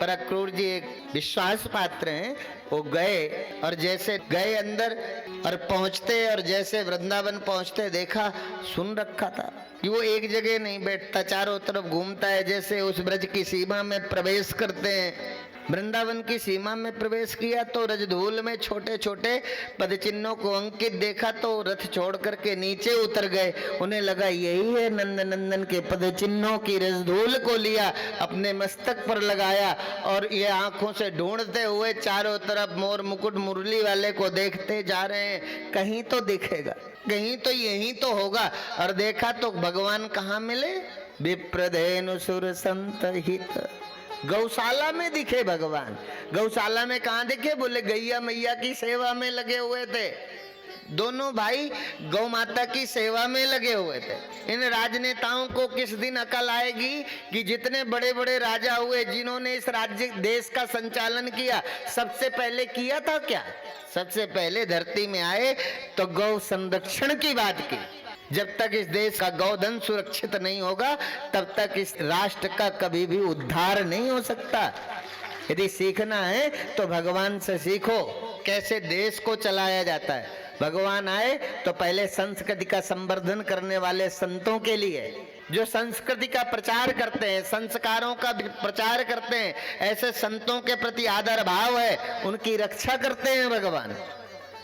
पर अक्रूर जी एक विश्वास पात्र हैं। वो गए और जैसे गए अंदर और पहुंचते और जैसे वृंदावन पहुंचते देखा सुन रखा था कि वो एक जगह नहीं बैठता, चारों तरफ घूमता है। जैसे उस ब्रज की सीमा में प्रवेश करते हैं, वृंदावन की सीमा में प्रवेश किया तो रजधूल में छोटे छोटे पदचिन्हों को अंकित देखा तो रथ छोड़ करके नीचे उतर गए। उन्हें लगा यही है नंद नंदन के पदचिन्हों की रजधूल को लिया, अपने मस्तक पर लगाया और ये आंखों से ढूंढते हुए चारों तरफ मोर मुकुट मुरली वाले को देखते जा रहे हैं, कहीं तो दिखेगा, कहीं तो यहीं तो होगा। और देखा तो भगवान कहाँ मिले? विप्रधेनु सुर संत हित, गौशाला में दिखे भगवान। गौशाला में कहाँ दिखे? बोले गैया मैया की सेवा में लगे हुए थे। दोनों भाई गौ माता की सेवा में लगे हुए थे। इन राजनेताओं को किस दिन अकल आएगी कि जितने बड़े बड़े राजा हुए जिन्होंने इस राज्य देश का संचालन किया, सबसे पहले किया था क्या? सबसे पहले धरती में आए तो गौ संरक्षण की बात की। जब तक इस देश का गौधन सुरक्षित नहीं होगा तब तक इस राष्ट्र का कभी भी उद्धार नहीं हो सकता। यदि सीखना है तो भगवान से सीखो कैसे देश को चलाया जाता है। भगवान आए तो पहले संस्कृति का संवर्धन करने वाले संतों के लिए, जो संस्कृति का प्रचार करते हैं, संस्कारों का प्रचार करते हैं, ऐसे संतों के प्रति आदर भाव है, उनकी रक्षा करते हैं भगवान।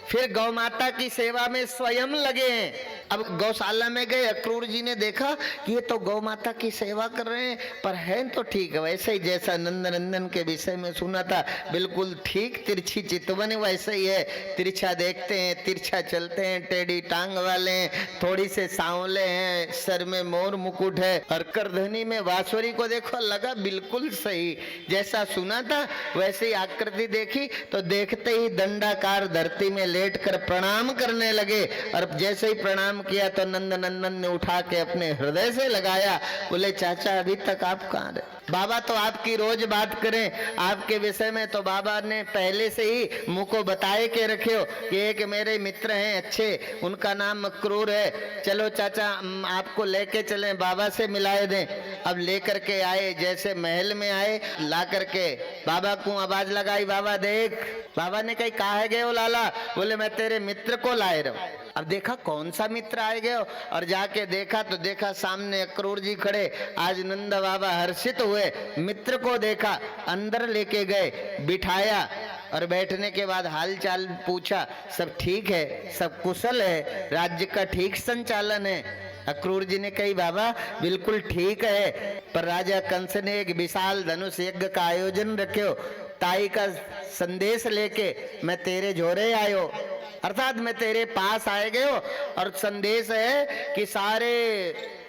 फिर गौ माता की सेवा में स्वयं लगे हैं। अब गौशाला में गए, अक्रूर जी ने देखा कि ये तो गौ माता की सेवा कर रहे हैं, पर है तो ठीक है वैसे ही जैसा नंद नंदन के विषय में सुना था, बिल्कुल ठीक तिरछी चितवन वैसे ही है। तिरछा देखते हैं, तिरछा चलते हैं, टेढ़ी टांग वाले हैं, थोड़ी से सांवले हैं, सर में मोर मुकुट है और करधनी में बांसुरी को देखो, लगा बिल्कुल सही जैसा सुना था वैसे ही आकृति देखी तो देखते ही दंडाकार धरती में लेटकर प्रणाम करने लगे। और जैसे ही प्रणाम किया तो नंद नंदन ने उठा के अपने हृदय से लगाया। बोले चाचा अभी तक आप कहाँ रहे? बाबा तो आपकी रोज बात करें आपके विषय में, तो बाबा ने पहले से ही मुंह को बताए के रखे हो कि एक मेरे मित्र हैं अच्छे, उनका नाम अक्रूर है, चलो चाचा आपको लेके चलें, बाबा से मिलाए दें। अब लेकर के आए, जैसे महल में आए ला करके बाबा को आवाज लगाई, बाबा देख। बाबा ने कही कहा है गए हो लाला? बोले मैं तेरे मित्र को लाए रहा। अब देखा कौन सा मित्र आए गए हो, और जाके देखा तो देखा सामने अक्रूर जी खड़े। आज नंद बाबा हर्षित हुए, मित्र को देखा, अंदर लेके गए, बिठाया और बैठने के बाद हाल चाल पूछा, सब ठीक है, सब कुशल है, राज्य का ठीक संचालन है? अक्रूर जी ने कही बाबा बिल्कुल ठीक है, पर राजा कंस ने एक विशाल धनुष यज्ञ का आयोजन रखे, ताई का संदेश लेके मैं तेरे जोरे आयो, अर्थात मैं तेरे पास आए गए हो और संदेश है कि सारे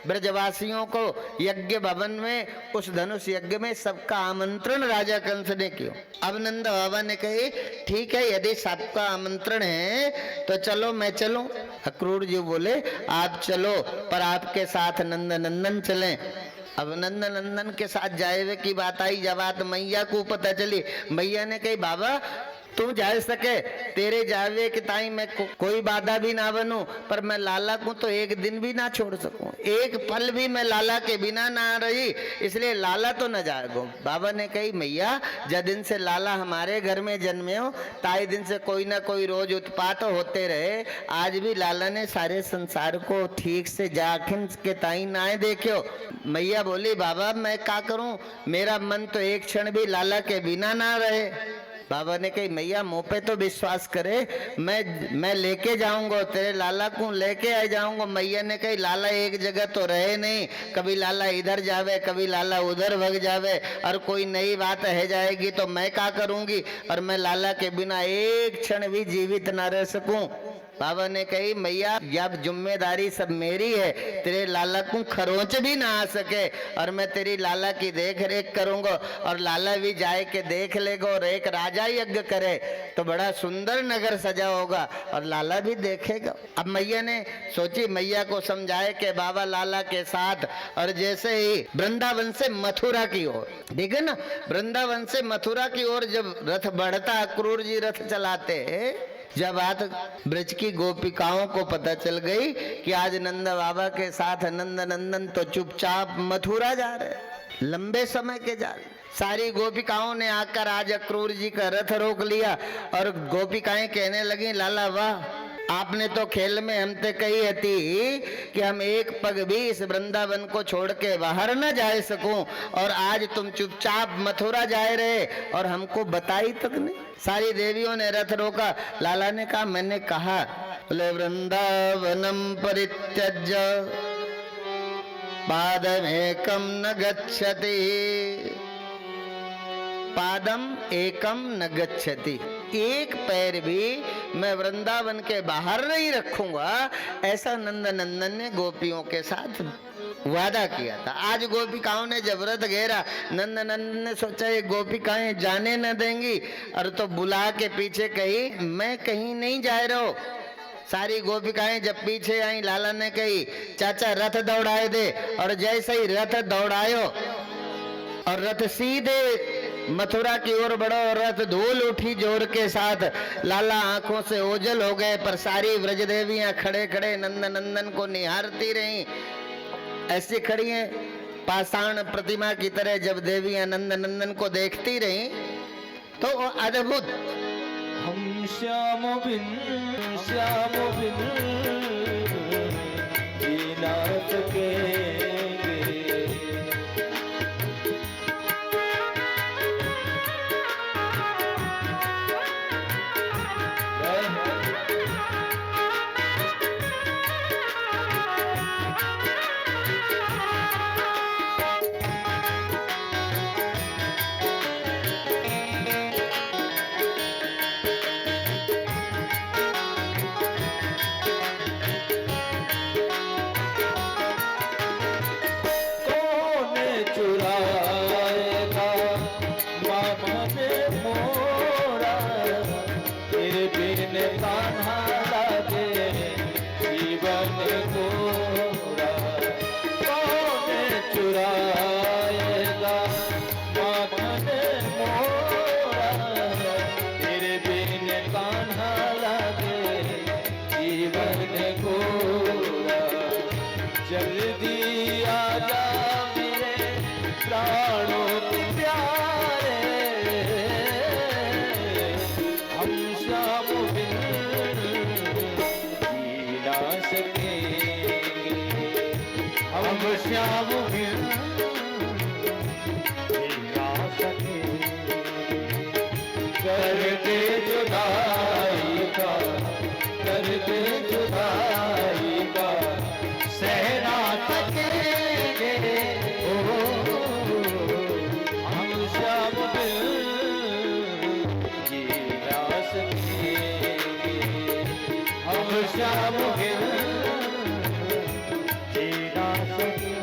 ब्रजवासियों को यज्ञ भवन में उस धनुष यज्ञ में सबका आमंत्रण राजा कंस ने किया। अब नंद बाबा ने कही ठीक है यदि सबका आमंत्रण है तो चलो मैं चलूं। अक्रूर जी बोले आप चलो पर आपके साथ नंद नंदन चलें। अब नंद नंदन के साथ जाए की बात आई, जब बात मैया को पता चली, मैया ने कही बाबा तू जा सके, तेरे जावे के ताई मैं कोई बाधा भी ना बनूं, पर मैं लाला को तो एक दिन भी ना छोड़ सकूं, एक पल भी मैं लाला के बिना ना रही, इसलिए लाला तो न जाएगो। बाबा ने कही मैया जब दिन से लाला हमारे घर में जन्मे हो ताई दिन से कोई ना कोई रोज उत्पात होते रहे, आज भी लाला ने सारे संसार को ठीक से जाखिन के ताई ना देखो। मैया बोली बाबा मैं क्या करूं, मेरा मन तो एक क्षण भी लाला के बिना ना रहे। बाबा ने कही मैया मुँह पे तो विश्वास करे, मैं लेके जाऊंगा, तेरे लाला को लेके आ जाऊंगा। मैया ने कही लाला एक जगह तो रहे नहीं, कभी लाला इधर जावे कभी लाला उधर भग जावे और कोई नई बात है जाएगी तो मैं क्या करूंगी, और मैं लाला के बिना एक क्षण भी जीवित ना रह सकूं। बाबा ने कही मैया अब जिम्मेदारी सब मेरी है, तेरे लाला को खरोंच भी ना आ सके और मैं तेरी लाला की देख रेख करूंगा, और लाला भी जाए के देख लेगा और एक राजा यज्ञ करे तो बड़ा सुंदर नगर सजा होगा और लाला भी देखेगा। अब मैया ने सोची मैया को समझाए कि बाबा लाला के साथ, और जैसे ही वृंदावन से मथुरा की ओर, ठीक है ना, वृंदावन से मथुरा की ओर जब रथ बढ़ता, अक्रूर जी रथ चलाते, जब बात ब्रज की गोपिकाओं को पता चल गई कि आज नंद बाबा के साथ नंद नंदन तो चुपचाप मथुरा जा रहे, लंबे समय के जा रहे, सारी गोपिकाओं ने आकर आज अक्रूर जी का रथ रोक लिया और गोपिकाएं कहने लगी, लाला वाह, आपने तो खेल में हमसे कही थी कि हम एक पग भी इस वृंदावन को छोड़ के बाहर न जा सकूं, और आज तुम चुपचाप मथुरा जा रहे और हमको बताई तक नहीं। सारी देवियों ने रथ रोका। लाला ने कहा, मैंने कहा बोले वृंदावनम परित्यज्य पादमेकम न गच्छति, पादम एकम न गच्छति, एक पैर भी मैं वृंदावन के बाहर नहीं रखूंगा, ऐसा नंद नंदन ने गोपियों के साथ वादा किया था। आज गोपिकाओं ने जब व्रत घेरा, नंद नंदन ने सोचा ये गोपिकाएं जाने न देंगी, और तो बुला के पीछे कही, मैं कहीं नहीं जा रहा हूं। सारी गोपिकाएं जब पीछे आई, लाला ने कही, चाचा रथ दौड़ाए दे, और जैसे ही रथ दौड़ायो और रथ सीधे मथुरा की ओर बढ़ो, रथ धूल उठी जोर के साथ। लाला आंखों से ओझल हो गए, पर सारी व्रज देवियां खड़े खड़े नंद नंदन को निहारती रहीं। ऐसी खड़ी हैं पाषाण प्रतिमा की तरह। जब देवियां नंद नंदन को देखती रहीं तो अद्भुत, हम श्याम बिन जीना सकेंगे, जल्दी आजा मेरे प्राणों के प्यारे, हम श्याम बिन जी ना सकेंगे, हम श्याम बिन जी ना सकेंगे, करते जुदाई का, करते जुदाई का सहना सकेंगे, ओ हम श्याम बिन जीना सकेंगे, हम श्याम बिन जीना सकेंगे।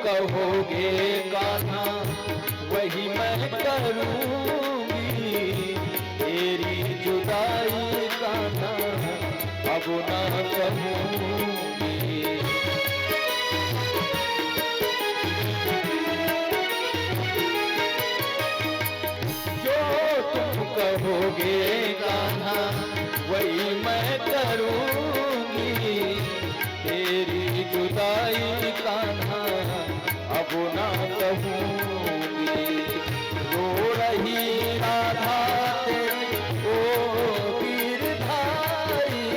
कहोगे कान्हा वही मैं करूंगी, तेरी जुदाई कान्हा अब ना कहूंगी। जो तुम कहोगे कान्हा वही मैं करूंगी, तेरी जुदाई कान्हा अब ना कहूंगी। रो रही राधा तेरी ओ गिरधारी,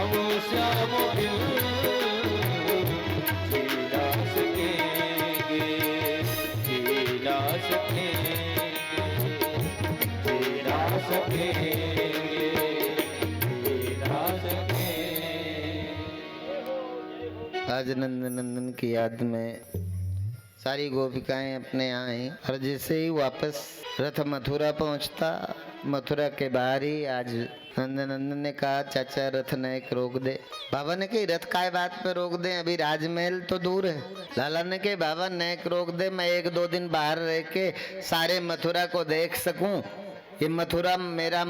साधु श्याम बिन जी ना सकेंगे, जी ना सकेंगे, जी ना सकेंगे, जी ना सकेंगे। आज नंदन की याद में सारी गोपिकाएं अपने यहाँ आई और जैसे ही वापस रथ मथुरा पहुंचता, मथुरा के बाहर ही आज नंदन ने कहा चाचा रथ नायक रोक दे। बाबा ने कही रथ काय बात पे रोक दे, अभी राजमहल तो दूर है। लाला ने कही बाबा नायक रोक दे, मैं 1-2 दिन बाहर रह के सारे मथुरा को देख सकूं। ये मथुरा मेरा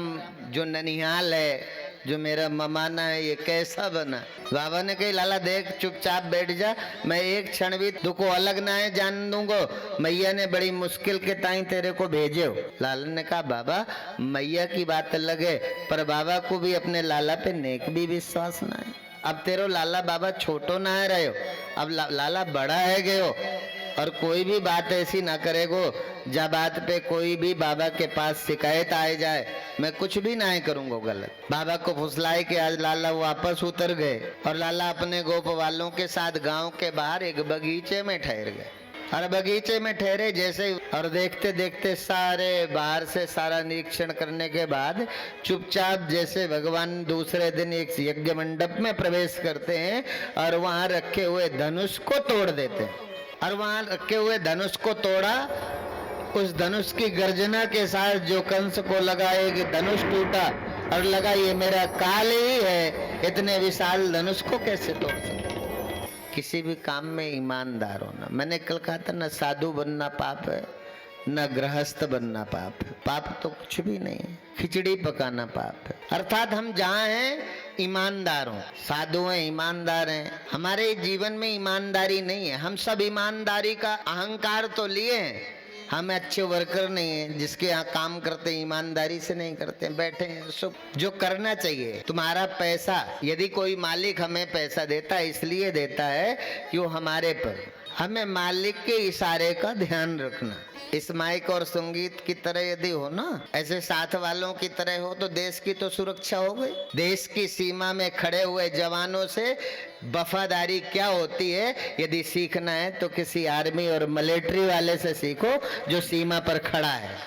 जो ननिहाल है, जो मेरा ममाना है, ये कैसा बना। बाबा ने कही लाला देख चुपचाप बैठ जा, मैं एक क्षण भी तू को अलग ना है जान दूंगा। मैया ने बड़ी मुश्किल के ताई तेरे को भेजे हो। लाला ने कहा बाबा मैया की बात अलग है, पर बाबा को भी अपने लाला पे नेक भी विश्वास ना है। अब तेरो लाला बाबा छोटो ना है रहे हो, अब लाला बड़ा है गए हो, और कोई भी बात ऐसी ना करेगो जा बात पे कोई भी बाबा के पास शिकायत आए जाए, मैं कुछ भी ना करूंगा गलत। बाबा को फुसलाए कि आज लाला वापस उतर गए और लाला अपने गोप वालों के साथ गांव के बाहर एक बगीचे में ठहर गए। और बगीचे में ठहरे जैसे, और देखते देखते सारे बाहर से सारा निरीक्षण करने के बाद चुपचाप जैसे भगवान दूसरे दिन एक यज्ञ मंडप में प्रवेश करते हैं और वहां रखे हुए धनुष को तोड़ देते हैं। और वहां रखे हुए धनुष को तोड़ा, उस धनुष की गर्जना के साथ जो कंस को लगा एक धनुष टूटा और लगा ये मेरा काल ही है, इतने विशाल धनुष को कैसे तोड़ सकते। किसी भी काम में ईमानदार होना। मैंने कल कहा था न साधु बनना पाप है, न गृहस्थ बनना पाप है। पाप तो कुछ भी नहीं है, खिचड़ी पकाना पाप है। अर्थात हम जहाँ हैं ईमानदार हो, साधु हैं ईमानदार हैं। हमारे जीवन में ईमानदारी नहीं है। हम सब ईमानदारी का अहंकार तो लिए हैं, हम अच्छे वर्कर नहीं है, जिसके यहाँ काम करते ईमानदारी से नहीं करते, बैठे हैं सब। जो करना चाहिए, तुम्हारा पैसा, यदि कोई मालिक हमें पैसा देता है इसलिए देता है कि वो हमारे पर, हमें मालिक के इशारे का ध्यान रखना। इस माइक और संगीत की तरह यदि हो ना, ऐसे साथ वालों की तरह हो तो देश की तो सुरक्षा हो गई। देश की सीमा में खड़े हुए जवानों से वफादारी क्या होती है यदि सीखना है तो किसी आर्मी और मिलिट्री वाले से सीखो जो सीमा पर खड़ा है।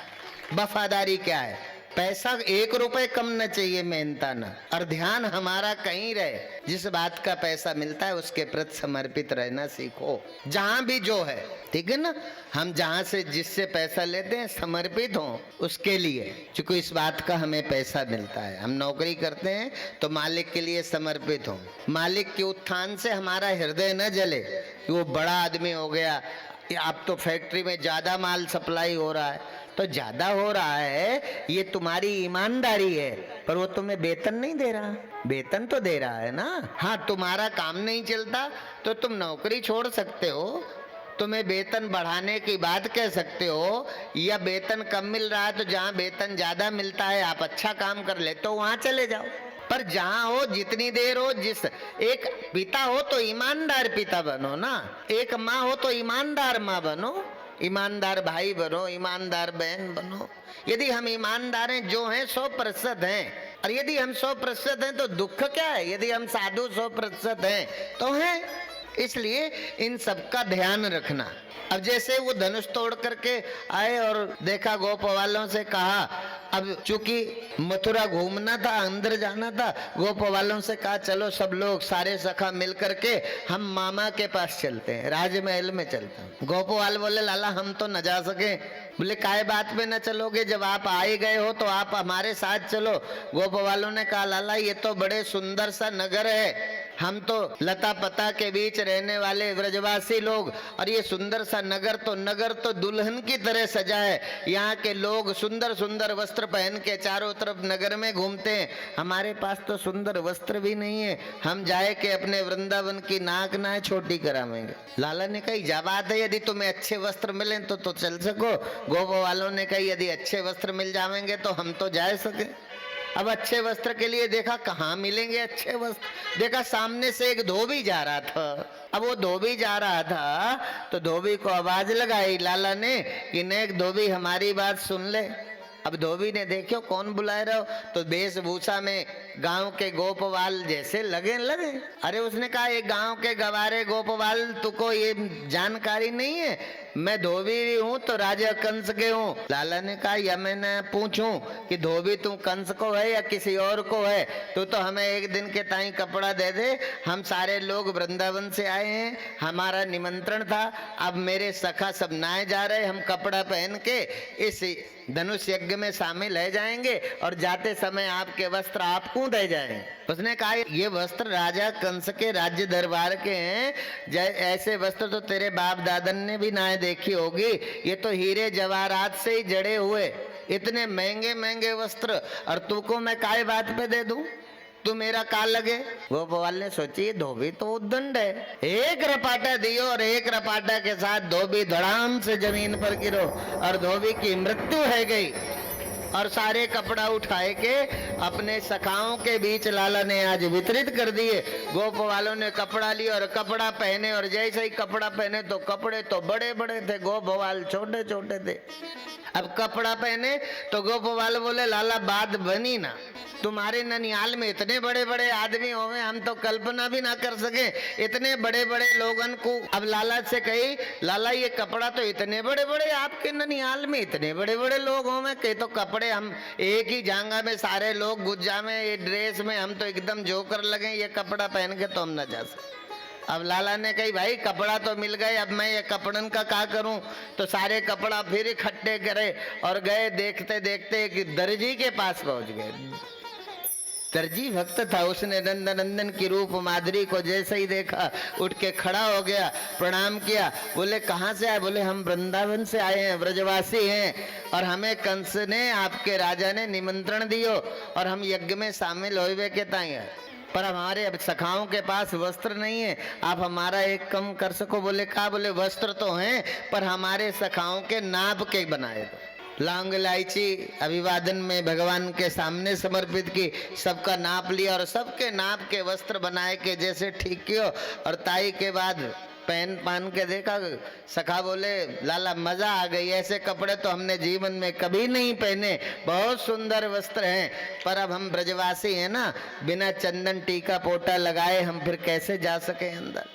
वफादारी क्या है, पैसा 1 रुपए कम न चाहिए, मेहनता न, और ध्यान हमारा कहीं रहे। जिस बात का पैसा मिलता है उसके प्रति समर्पित रहना सीखो, जहां भी जो है, ठीक है ना। हम जहां से जिससे पैसा लेते हैं समर्पित हो उसके लिए, क्योंकि इस बात का हमें पैसा मिलता है। हम नौकरी करते हैं तो मालिक के लिए समर्पित हो। मालिक के उत्थान से हमारा हृदय न जले कि वो बड़ा आदमी हो गया, अब तो फैक्ट्री में ज्यादा माल सप्लाई हो रहा है, तो ज्यादा हो रहा है, ये तुम्हारी ईमानदारी है, पर वो तुम्हें वेतन नहीं दे रहा। वेतन तो दे रहा है ना। हाँ, तुम्हारा काम नहीं चलता तो तुम नौकरी छोड़ सकते हो, तुम्हें वेतन बढ़ाने की बात कह सकते हो, या वेतन कम मिल रहा है तो जहाँ वेतन ज्यादा मिलता है आप अच्छा काम कर ले तो वहां चले जाओ। पर जहां हो, जितनी देर हो, जिस, एक पिता हो तो ईमानदार पिता बनो ना, एक माँ हो तो ईमानदार माँ बनो, ईमानदार भाई बनो, ईमानदार बहन बनो। यदि हम ईमानदार हैं, जो हैं 100% हैं, और यदि हम 100% हैं तो दुख क्या है। यदि हम साधु 100% हैं तो हैं। इसलिए इन सब का ध्यान रखना। अब जैसे वो धनुष तोड़ करके आए और देखा, गोप वालों से कहा, अब चूंकि मथुरा घूमना था, अंदर जाना था, गोप वालों से कहा चलो सब लोग सारे सखा मिल करके हम मामा के पास चलते हैं, राजमहल में चलते हैं। गोप वाले बोले लाला हम तो न जा सके। बोले काय बात पे न चलोगे, जब आप आए गए हो तो आप हमारे साथ चलो। गोप वालों ने कहा लाला ये तो बड़े सुंदर सा नगर है, हम तो लता पता के बीच रहने वाले व्रजवासी लोग, और ये सुंदर सा नगर तो दुल्हन की तरह सजा है। यहाँ के लोग सुंदर सुंदर वस्त्र पहन के चारों तरफ नगर में घूमते हैं, हमारे पास तो सुंदर वस्त्र भी नहीं है, हम जाए के अपने वृंदावन की नाक ना छोटी करावेंगे। लाला ने कही जा बात है, यदि तुम्हें अच्छे वस्त्र मिले तो चल सको। गोप वालों ने कही यदि अच्छे वस्त्र मिल जाएंगे तो हम तो जा सके। अब अच्छे वस्त्र के लिए देखा कहाँ मिलेंगे अच्छे वस्त्र, देखा सामने से एक धोबी जा रहा था। अब वो धोबी जा रहा था तो धोबी को आवाज लगाई लाला ने कि नेक धोबी हमारी बात सुन ले, अब धोबी ने देखो कौन बुला रहे हो, तो वेशभूषा में गांव के गोपवाल जैसे लगे। अरे उसने कहा ये गांव के गवारे गोपवाल तुको ये जानकारी नहीं है, मैं धोबी हूँ तो राजा कंस के हूँ। लाला ने कहा या मैंने पूछूं कि धोबी तू कंस को है या किसी और को है, तो हमें एक दिन के ताई कपड़ा दे दे, हम सारे लोग वृंदावन से आए हैं, हमारा निमंत्रण था, अब मेरे सखा सब नहाए जा रहे, हम कपड़ा पहन के इस धनुष यज्ञ में शामिल है जाएंगे और जाते समय आपके वस्त्र आपको दे जाएंगे। उसने कहा ये वस्त्र राजा कंस के राज्य दरबार के हैं, ऐसे वस्त्र तो तेरे बाप दादन ने भी ना देखी होगी, ये तो हीरे जवाहरात से ही जड़े हुए इतने महंगे महंगे वस्त्र, और तुमको मैं काय बात पे दे दूं, तू मेरा काल लगे। गोपाल ने सोची धोबी तो उद्दंड है, एक रपाटा दियो और एक रपाटा के साथ धोबी धड़ाम से जमीन पर गिरो और धोबी की मृत्यु है गई। और सारे कपड़ा उठाए के अपने सखाओं के बीच लाला ने आज वितरित कर दिए। गोप वालों ने कपड़ा लिया और कपड़ा पहने, और जैसे ही कपड़ा पहने तो कपड़े तो बड़े बड़े थे, गोप वाल छोटे छोटे थे। अब कपड़ा पहने तो गोप वाल बोले लाला बात बनी ना, तुम्हारे ननिहाल में इतने बड़े बड़े आदमी होंगे, हम तो कल्पना भी ना कर सके इतने बड़े बड़े लोगन को। अब लाला से कही लाला ये कपड़ा तो इतने बड़े बड़े आपके ननिहाल में इतने बड़े बड़े लोग होंगे, कहे तो कपड़े हम एक ही जांगा में सारे लोग गुज्जा में ये ड्रेस में हम तो एकदम जोकर लगे, ये कपड़ा पहन के तो हम न जा सकते। अब लाला ने कही भाई कपड़ा तो मिल गए, अब मैं ये कपड़न का क्या करूं, तो सारे कपड़ा फिर इकट्ठे करे और गए, देखते देखते कि दर्जी के पास पहुंच गए। दर्जी भक्त था, उसने नंदन की रूप माधुरी को जैसे ही देखा उठ के खड़ा हो गया, प्रणाम किया। बोले कहाँ से आए? बोले हम वृंदावन से आए हैं, ब्रजवासी हैं, और हमें कंस ने आपके राजा ने निमंत्रण दियो और हम यज्ञ में शामिल होवे के ताई, पर हमारे अब सखाओं के पास वस्त्र नहीं है, आप हमारा एक कम कर सको। बोले कहा? बोले वस्त्र तो हैं पर हमारे सखाओं के नाप के बनाए दो। लौंग इलायची अभिवादन में भगवान के सामने समर्पित की, सबका नाप लिया और सबके नाप के वस्त्र बनाए के जैसे ठीक कियो, और ताई के बाद पहन के देखा। सखा बोले लाला मजा आ गई, ऐसे कपड़े तो हमने जीवन में कभी नहीं पहने, बहुत सुंदर वस्त्र हैं, पर अब हम ब्रजवासी हैं ना, बिना चंदन टीका पोटा लगाए हम फिर कैसे जा सके अंदर।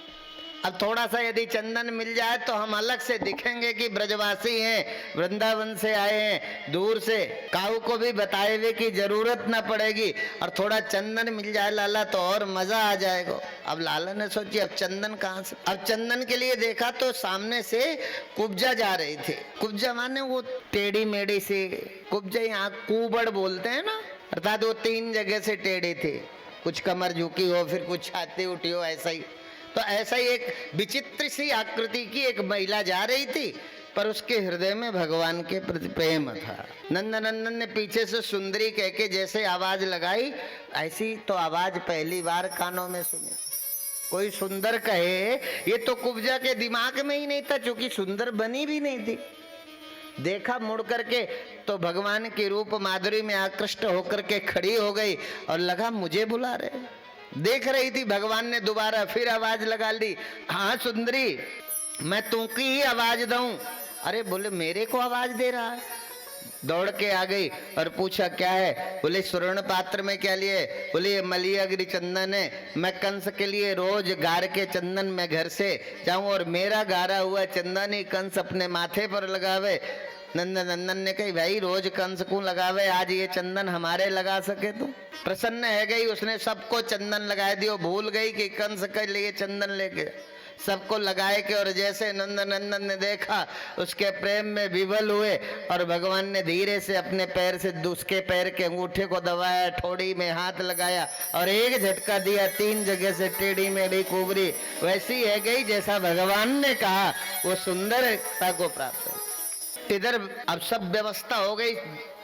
अब थोड़ा सा यदि चंदन मिल जाए तो हम अलग से दिखेंगे कि ब्रजवासी हैं, वृंदावन से आए हैं, दूर से, काऊ को भी बताए हुए की जरूरत ना पड़ेगी, और थोड़ा चंदन मिल जाए लाला तो और मजा आ जाएगा। अब लाला ने सोची अब चंदन कहाँ से, अब चंदन के लिए देखा तो सामने से कुब्जा जा रही थी। कुब्जा माने वो टेढ़ी मेढ़ी से, कुब्जा यहाँ कुबड़ बोलते हैं ना, अर्थात वो 3 जगह से टेढ़ी थी, कुछ कमर झुकी हो, फिर कुछ छाती उठी हो, ऐसा ही। तो ऐसा ही एक विचित्र सी आकृति की एक महिला जा रही थी, पर उसके हृदय में भगवान के प्रति प्रेम था। नंदन ने पीछे से सुंदरी कह के जैसे आवाज लगाई, ऐसी तो आवाज पहली बार कानों में सुनी। कोई सुंदर कहे, ये तो कुब्जा के दिमाग में ही नहीं था, क्योंकि सुंदर बनी भी नहीं थी। देखा मुड़ करके तो भगवान की रूप माधुरी में आकृष्ट होकर के खड़ी हो गई, और लगा मुझे बुला रहे। देख रही थी, भगवान ने दोबारा फिर आवाज लगा ली, हाँ सुंदरी मैं तुमकी ही आवाज दूं। अरे बोले मेरे को आवाज दे रहा है? दौड़ के आ गई और पूछा क्या है? बोले स्वर्ण पात्र में क्या लिए? बोले ये मलियागिरी चंदन है, मैं कंस के लिए रोज गार के चंदन में घर से जाऊं और मेरा गारा हुआ चंदन ही कंस अपने माथे पर लगावे। नंदन ने कही भाई रोज कंस को लगावे, आज ये चंदन हमारे लगा सके तो? प्रसन्न है गई, उसने सबको चंदन लगा दियो, भूल गई कि कंस के लिए चंदन लेके सबको लगाए के। और जैसे नंदन ने देखा उसके प्रेम में विवल हुए, और भगवान ने धीरे से अपने पैर से उसके पैर के अंगूठे को दबाया, ठोड़ी में हाथ लगाया और एक झटका दिया, 3 जगह से टेढ़ी मेढ़ी कुबरी वैसी है गई जैसा भगवान ने कहा, वो सुंदरता को प्राप्त है। इधर अब सब व्यवस्था हो गई।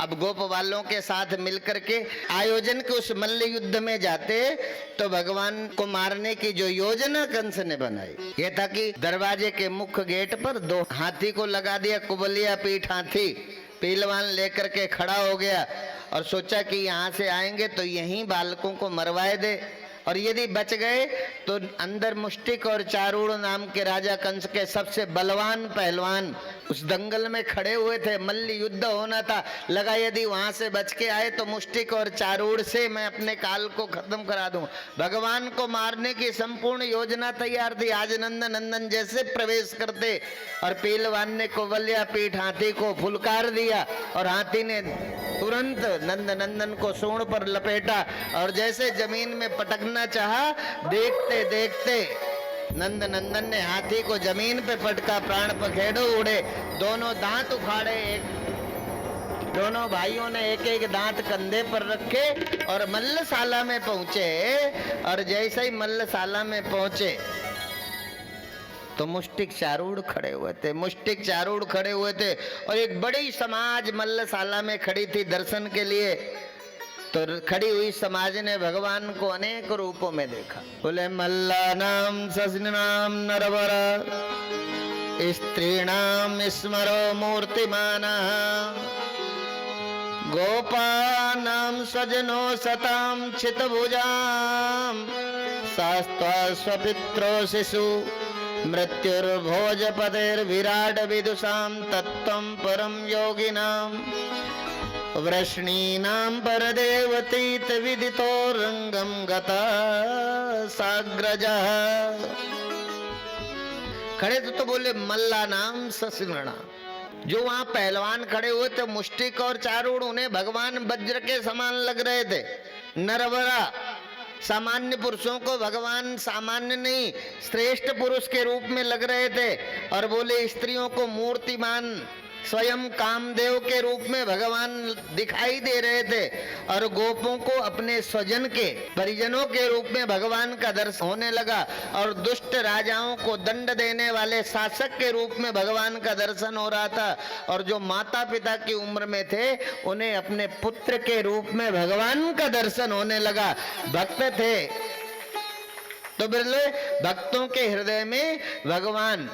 अब गोप वालों के साथ मिलकर के आयोजन के उस मल्ल युद्ध में जाते, तो भगवान को मारने की जो योजना कंस ने बनाई यह था कि दरवाजे के मुख्य गेट पर 2 हाथी को लगा दिया, कुबलिया पीठ हाथी, पहलवान लेकर के खड़ा हो गया और सोचा कि यहाँ से आएंगे तो यहीं बालकों को मरवाए दे, और यदि बच गए तो अंदर मुष्टिक और चारूण नाम के राजा कंस के सबसे बलवान पहलवान उस दंगल में खड़े हुए थे, मल्ल युद्ध होना था। लगा यदि वहां से बच के आए तो मुष्टिक और चारूढ़ से मैं अपने काल को खत्म करा दूं। भगवान को मारने की संपूर्ण योजना तैयार थी। आज नंदन जैसे प्रवेश करते और पहलवान ने कोवल्या पीठ हाथी को फुलकार दिया और हाथी ने तुरंत नंदन को सूंड पर लपेटा और जैसे जमीन में पटकना चाहा, देखते देखते नंदन ने हाथी को जमीन पे पटका, प्राण पखेड़ो उड़े, दोनों दांत उखाड़े। दोनों भाइयों ने एक एक दांत कंधे पर रखे और मल्लशाला में पहुंचे। और जैसे ही मल्लशाला में पहुंचे तो मुष्टिक चारूढ़ खड़े हुए थे। मुष्टिक चारूढ़ खड़े हुए थे और एक बड़ी समाज मल्लशाला में खड़ी थी दर्शन के लिए। तो खड़ी हुई समाज ने भगवान को अनेक रूपों में देखा। बोले मल्लानाम सजनाम नरवर स्त्रीणाम स्मरो मूर्तिमानः गोपानां सजनो सतां चितभुजां शास्त्वा स्वपित्रो शिशु मृत्युर्भोजपतेर्विराट विदुषां तत्त्वं परं योगिनां वृष्णीनां परदेवतीत विदितो रंगम गता साग्रजः। खड़े तो बोले मल्ला नाम ससिंगणा। जो वहां पहलवान खड़े हुए थे मुष्टिक और चारूढ़, उन्हें भगवान वज्र के समान लग रहे थे। नरवरा सामान्य पुरुषों को भगवान सामान्य नहीं श्रेष्ठ पुरुष के रूप में लग रहे थे। और बोले स्त्रियों को मूर्तिमान स्वयं कामदेव के रूप में भगवान दिखाई दे रहे थे। और गोपों को अपने स्वजन के परिजनों के रूप में भगवान का दर्शन होने लगा। और दुष्ट राजाओं को दंड देने वाले शासक के रूप में भगवान का दर्शन हो रहा था। और जो माता पिता की उम्र में थे उन्हें अपने पुत्र के रूप में भगवान का दर्शन होने लगा। भक्त थे तो बोले भक्तों के हृदय में भगवान,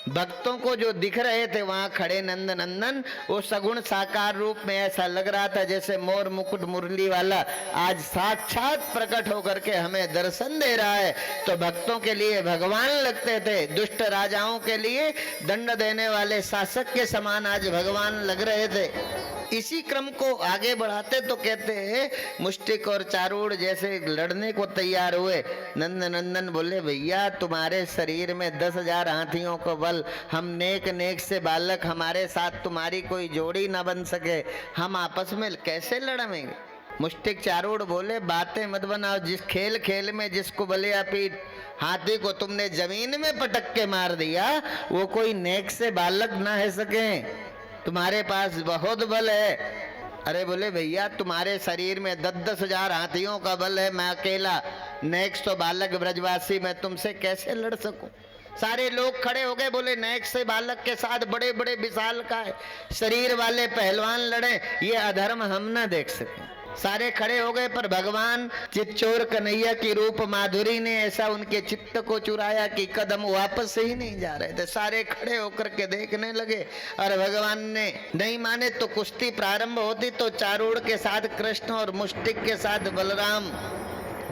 भक्तों को जो दिख रहे थे वहां खड़े नंदन, वो सगुण साकार रूप में ऐसा लग रहा था जैसे मोर मुकुट मुरली वाला आज साक्षात प्रकट होकर के हमें दर्शन दे रहा है। तो भक्तों के लिए भगवान लगते थे, दुष्ट राजाओं के लिए दंड देने वाले शासक के समान आज भगवान लग रहे थे। इसी क्रम को आगे बढ़ाते तो कहते हैं मुष्टिक और चारूढ़ जैसे लड़ने को तैयार हुए। नंदन बोले भैया तुम्हारे शरीर में 10,000 हाथियों को बल, हम नेक से बालक, हमारे साथ तुम्हारी कोई जोड़ी ना बन सके, हम आपस में कैसे लड़ेंगे। मुष्टिक चारूढ़ बोले बातें मत बनाओ, जिस खेल में जिसको बलिया पीठ हाथी को तुमने जमीन में पटक के मार दिया वो कोई नेक से बालक ना है सके, तुम्हारे पास बहुत बल है। अरे बोले भैया तुम्हारे शरीर में 10,000 हाथियों का बल है, मैं अकेला नेक्स्ट तो बालक ब्रजवासी, मैं तुमसे कैसे लड़ सकूं। सारे लोग खड़े हो गए। बोले नेक्स्ट से बालक के साथ बड़े बड़े विशालकाय शरीर वाले पहलवान लड़े, ये अधर्म हम ना देख सके। सारे खड़े हो गए पर भगवान चित्चोर कन्हैया की रूप माधुरी ने ऐसा उनके चित्त को चुराया कि कदम वापस ही नहीं जा रहे थे। सारे खड़े होकर के देखने लगे और भगवान ने नहीं माने तो कुश्ती प्रारंभ होती। तो चारूढ़ के साथ कृष्ण और मुष्टिक के साथ बलराम,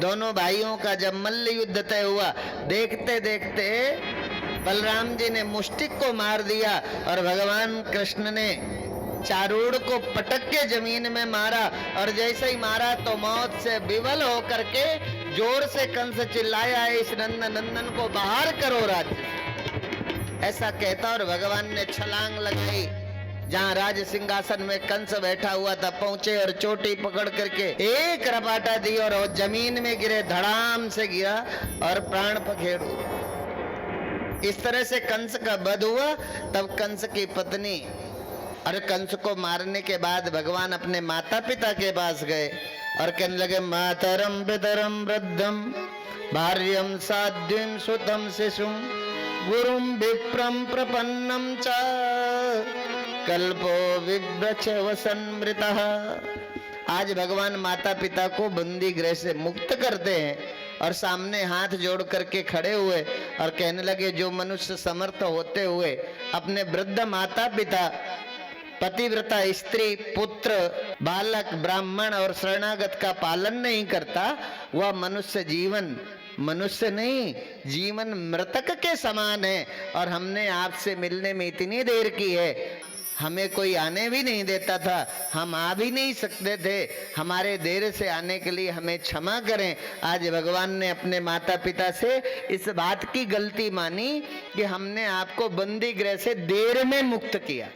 दोनों भाइयों का जब मल्ल युद्ध तय हुआ, देखते देखते बलराम जी ने मुष्टिक को मार दिया और भगवान कृष्ण ने चारूढ़ को पटक के जमीन में मारा। और जैसे ही मारा तो मौत से विवल होकर के जोर से कंस चिल्लाया, इस नंदन को बाहर करो राज्य, ऐसा कहता। और भगवान ने छलांग लगाई, जहाँ राज सिंहासन में कंस बैठा हुआ था पहुंचे और चोटी पकड़ करके एक रपाटा दी और वो जमीन में गिरे, धड़ाम से गिरा और प्राण पखेड़ हुए। इस तरह से कंस का वध हुआ। तब कंस की पत्नी और कंस को मारने के बाद भगवान अपने माता पिता के पास गए और कहने लगे मातरम पितरम वृद्धम भार्यम साध्वीं सुतम शिशुम गुरुम विप्रम प्रपन्नम च कल्पो विव्रच वसन्मृतः। आज भगवान माता पिता को बंदी गृह से मुक्त करते हैं और सामने हाथ जोड़ करके खड़े हुए और कहने लगे जो मनुष्य समर्थ होते हुए अपने वृद्ध माता पिता, पतिव्रता स्त्री, पुत्र, बालक, ब्राह्मण और शरणागत का पालन नहीं करता, वह मनुष्य जीवन मनुष्य नहीं, जीवन मृतक के समान है। और हमने आपसे मिलने में इतनी देर की है, हमें कोई आने भी नहीं देता था, हम आ भी नहीं सकते थे। हमारे देर से आने के लिए हमें क्षमा करें। आज भगवान ने अपने माता पिता से इस बात की गलती मानी कि हमने आपको बंदी गृह से देर में मुक्त किया।